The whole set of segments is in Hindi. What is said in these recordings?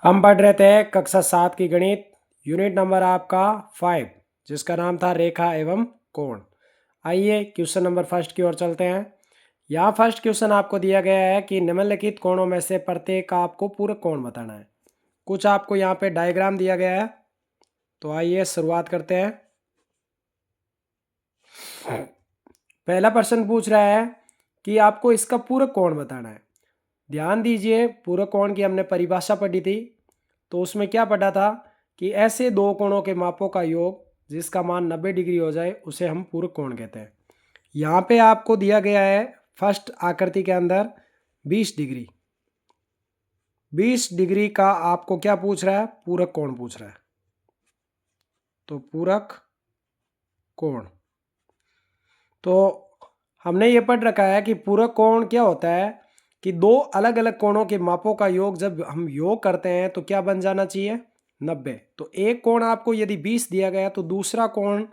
हम पढ़ रहे थे कक्षा 7 की गणित यूनिट नंबर आपका 5 जिसका नाम था रेखा एवं कोण। आइए क्वेश्चन नंबर फर्स्ट की ओर चलते हैं। यहाँ फर्स्ट क्वेश्चन आपको दिया गया है कि निम्नलिखित कोणों में से प्रत्येक का आपको पूरक कोण बताना है। कुछ आपको यहाँ पे डायग्राम दिया गया है, तो आइए शुरुआत करते हैं। पहला प्रश्न पूछ रहा है कि आपको इसका पूरक कोण बताना है। ध्यान दीजिए, पूरक कोण की हमने परिभाषा पढ़ी थी, तो उसमें क्या पढ़ा था कि ऐसे दो कोणों के मापों का योग जिसका मान 90 डिग्री हो जाए उसे हम पूरक कोण कहते हैं। यहाँ पे आपको दिया गया है फर्स्ट आकृति के अंदर 20 डिग्री। 20 डिग्री का आपको क्या पूछ रहा है? पूरक कोण पूछ रहा है। तो पूरक कोण, तो हमने ये पढ़ रखा है कि पूरक कोण क्या होता है कि दो अलग अलग कोणों के मापों का योग जब हम योग करते हैं तो क्या बन जाना चाहिए? 90। तो एक कोण आपको यदि 20 दिया गया तो दूसरा कोण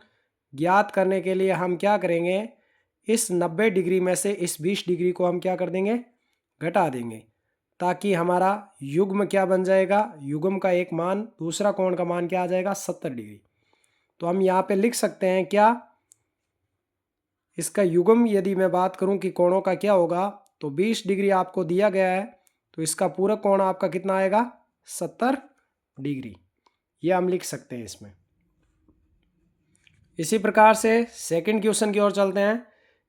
ज्ञात करने के लिए हम क्या करेंगे? इस 90 डिग्री में से इस 20 डिग्री को हम क्या कर देंगे? घटा देंगे, ताकि हमारा युग्म क्या बन जाएगा? युग्म का एक मान, दूसरा कोण का मान क्या आ जाएगा? 70 डिग्री। तो हम यहाँ पे लिख सकते हैं क्या? इसका युग्म यदि मैं बात करूं कि कोणों का क्या होगा, तो 20 डिग्री आपको दिया गया है, तो इसका पूरक कोण आपका कितना आएगा? 70 डिग्री। ये हम लिख सकते हैं इसमें। इसी प्रकार से सेकंड क्वेश्चन की ओर चलते हैं।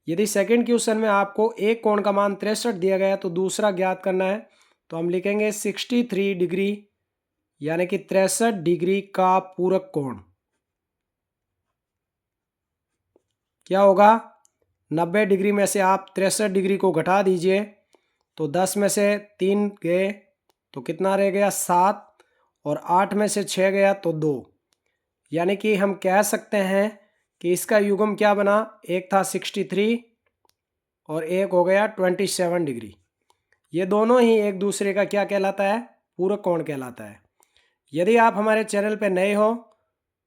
यदि सेकंड क्वेश्चन में आपको एक कोण का मान 63 दिया गया है तो दूसरा ज्ञात करना है, तो हम लिखेंगे 63 डिग्री, यानी कि 63 डिग्री का पूरक कोण क्या होगा? 90 डिग्री में से आप 63 डिग्री को घटा दीजिए, तो 10 में से 3 गए तो कितना रह गया? 7, और 8 में से 6 गया तो 2। यानी कि हम कह सकते हैं कि इसका युग्म क्या बना? एक था 63 और एक हो गया 27 डिग्री। ये दोनों ही एक दूसरे का क्या कहलाता है? पूरक कोण कहलाता है। यदि आप हमारे चैनल पर नए हो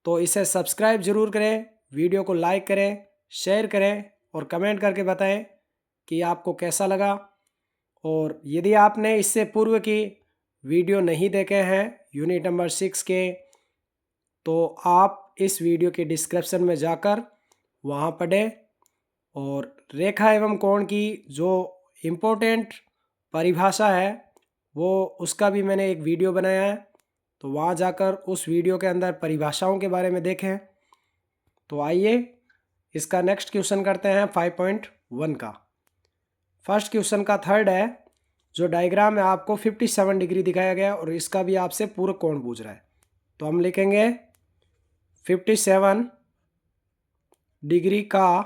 तो इसे सब्सक्राइब जरूर करें, वीडियो को लाइक करें, शेयर करें और कमेंट करके बताएं कि आपको कैसा लगा। और यदि आपने इससे पूर्व की वीडियो नहीं देखे हैं यूनिट नंबर 6 के, तो आप इस वीडियो के डिस्क्रिप्शन में जाकर वहाँ पढ़ें। और रेखा एवं कोण की जो इम्पोर्टेंट परिभाषा है वो उसका भी मैंने एक वीडियो बनाया है, तो वहाँ जाकर उस वीडियो के अंदर परिभाषाओं के बारे में देखें। तो आइए इसका नेक्स्ट क्वेश्चन करते हैं 5.1 का। फर्स्ट क्वेश्चन का थर्ड है, जो डायग्राम में आपको 57 डिग्री दिखाया गया और इसका भी आपसे पूरक कोण पूछ रहा है। तो हम लिखेंगे 57 डिग्री का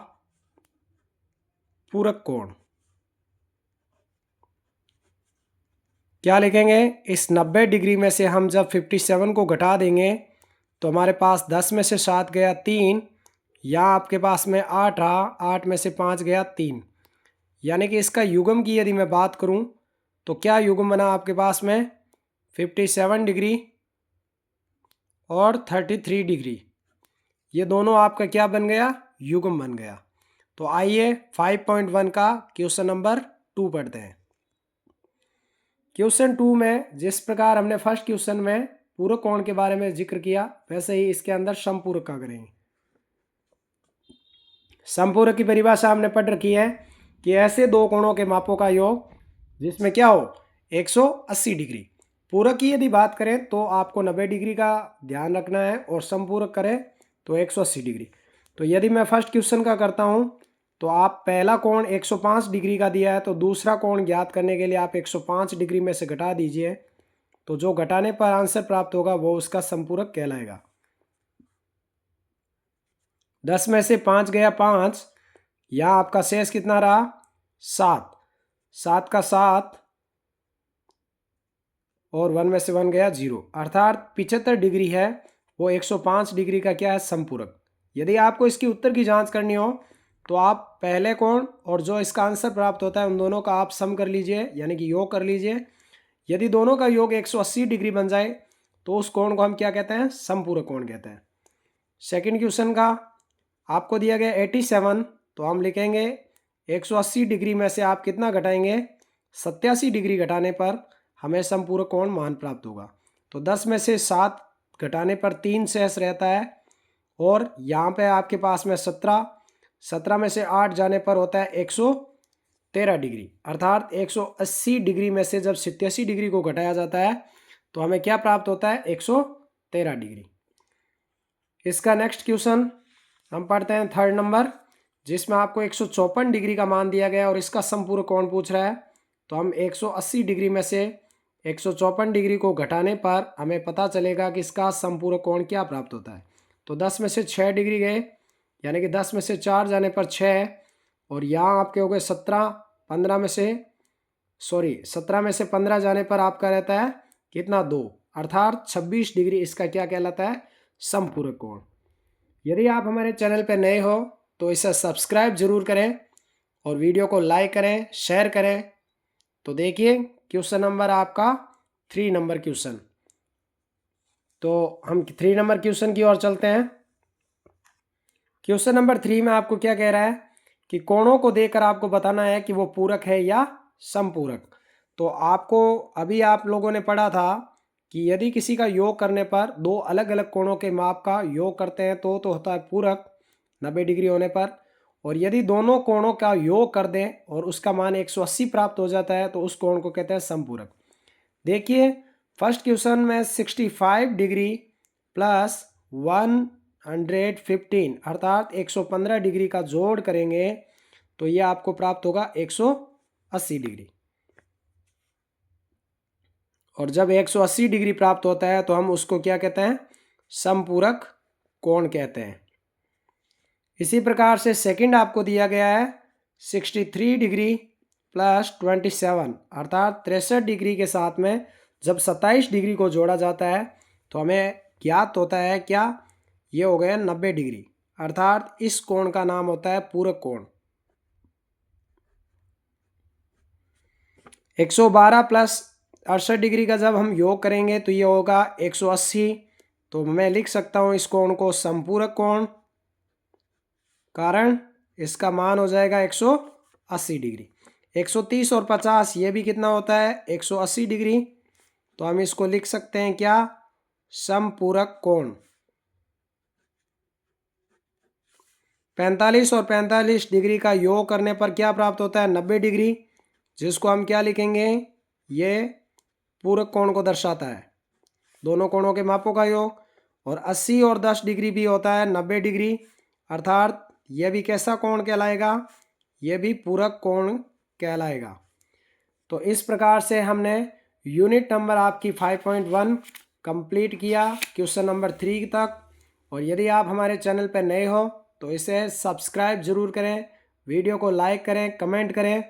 पूरक कोण क्या लिखेंगे? इस 90 डिग्री में से हम जब 57 को घटा देंगे तो हमारे पास 10 में से 7 गया 3, यहाँ आपके पास में 8 रहा, 8 में से 5 गया 3। यानी कि इसका युग्म की यदि मैं बात करूं तो क्या युग्म बना आपके पास में? 57 डिग्री और 33 डिग्री, ये दोनों आपका क्या बन गया? युग्म बन गया। तो आइए 5.1 का क्वेश्चन नंबर 2 पढ़ते हैं। क्वेश्चन 2 में जिस प्रकार हमने फर्स्ट क्वेश्चन में पूरक कोण के बारे में जिक्र किया, वैसे ही इसके अंदर समपूरक का करेंगे। समपूरक की परिभाषा हमने पढ़ रखी है कि ऐसे दो कोणों के मापों का योग जिसमें क्या हो? 180 डिग्री। पूरक की यदि बात करें तो आपको 90 डिग्री का ध्यान रखना है, और समपूरक करें तो 180 डिग्री। तो यदि मैं फर्स्ट क्वेश्चन का करता हूं, तो आप पहला कोण 105 डिग्री का दिया है, तो दूसरा कोण ज्ञात करने के लिए आप 105 डिग्री में से घटा दीजिए, तो जो घटाने पर आंसर प्राप्त होगा वो उसका समपूरक कहलाएगा। 10 में से 5 गया 5, यहाँ आपका शेष कितना रहा? 7, 7 का 7 और 1 में से 1 गया 0, अर्थात 75 डिग्री है वो 105 डिग्री का क्या है? समपूरक। यदि आपको इसकी उत्तर की जांच करनी हो तो आप पहले कोण और जो इसका आंसर प्राप्त होता है उन दोनों का आप सम कर लीजिए, यानी कि योग कर लीजिए। यदि दोनों का योग 180 डिग्री बन जाए तो उस कोण को हम क्या कहते हैं? समपूरक कोण कहते हैं। सेकंड क्वेश्चन का आपको दिया गया 87, तो हम लिखेंगे 180 डिग्री में से आप कितना घटाएंगे? 87 डिग्री घटाने पर हमें समपूरक कोण मान प्राप्त होगा। तो 10 में से 7 घटाने पर 3 शेष रहता है। और यहाँ पे आपके पास में 17 में से 8 जाने पर होता है 113 डिग्री। अर्थात 180 डिग्री में से जब 87 डिग्री को घटाया जाता है तो हमें क्या प्राप्त होता है? 113 डिग्री। इसका नेक्स्ट क्वेश्चन हम पढ़ते हैं 3rd नंबर, जिसमें आपको 154 डिग्री का मान दिया गया और इसका समपूरक कोण पूछ रहा है। तो हम 180 डिग्री में से 154 डिग्री को घटाने पर हमें पता चलेगा कि इसका समपूरक कोण क्या प्राप्त होता है। तो 10 में से 6 डिग्री गए, यानी कि 10 में से 4 जाने पर 6, और यहाँ आपके हो गए 17 में से 15 जाने पर आपका रहता है कितना? 2, अर्थात 26 डिग्री इसका क्या कहलाता है? समपूरक कोण। यदि आप हमारे चैनल पर नए हो तो इसे सब्सक्राइब जरूर करें और वीडियो को लाइक करें, शेयर करें। तो देखिए क्वेश्चन नंबर आपका 3 नंबर क्वेश्चन। तो हम 3 नंबर क्वेश्चन की ओर चलते हैं। क्वेश्चन नंबर 3 में आपको क्या कह रहा है कि कोणों को देखकर आपको बताना है कि वो पूरक है या समपूरक। तो आपको अभी आप लोगों ने पढ़ा था कि यदि किसी का योग करने पर 2 अलग अलग कोणों के माप का योग करते हैं तो होता है पूरक 90 डिग्री होने पर, और यदि दोनों कोणों का योग कर दें और उसका मान 180 प्राप्त हो जाता है तो उस कोण को कहते हैं समपूरक। देखिए फर्स्ट क्वेश्चन में 65 डिग्री प्लस 115 अर्थात 115 डिग्री का जोड़ करेंगे तो ये आपको प्राप्त होगा 180 डिग्री। और जब 180 डिग्री प्राप्त होता है तो हम उसको क्या कहते हैं? समपूरक कोण कहते हैं। इसी प्रकार से सेकंड आपको दिया गया है 63 डिग्री प्लस 27 अर्थात 63 डिग्री के साथ में जब 27 डिग्री को जोड़ा जाता है तो हमें ज्ञात होता है क्या? ये हो गया 90 डिग्री, अर्थात इस कोण का नाम होता है पूरक कोण। 112 प्लस 68 डिग्री का जब हम योग करेंगे तो ये होगा 180। तो मैं लिख सकता हूँ इस कोण को समपूरक कोण, कारण इसका मान हो जाएगा 180 डिग्री। 130 और 50 ये भी कितना होता है? 180 डिग्री। तो हम इसको लिख सकते हैं क्या? समपूरक कोण। 45 और 45 डिग्री का योग करने पर क्या प्राप्त होता है? 90 डिग्री, जिसको हम क्या लिखेंगे? ये पूरक कोण को दर्शाता है, दोनों कोणों के मापों का योग। और 80 और 10 डिग्री भी होता है 90 डिग्री, अर्थात यह भी कैसा कोण कहलाएगा? यह भी पूरक कोण कहलाएगा। तो इस प्रकार से हमने यूनिट नंबर आपकी 5.1 कंप्लीट किया क्वेश्चन नंबर 3 तक। और यदि आप हमारे चैनल पर नए हो तो इसे सब्सक्राइब जरूर करें, वीडियो को लाइक करें, कमेंट करें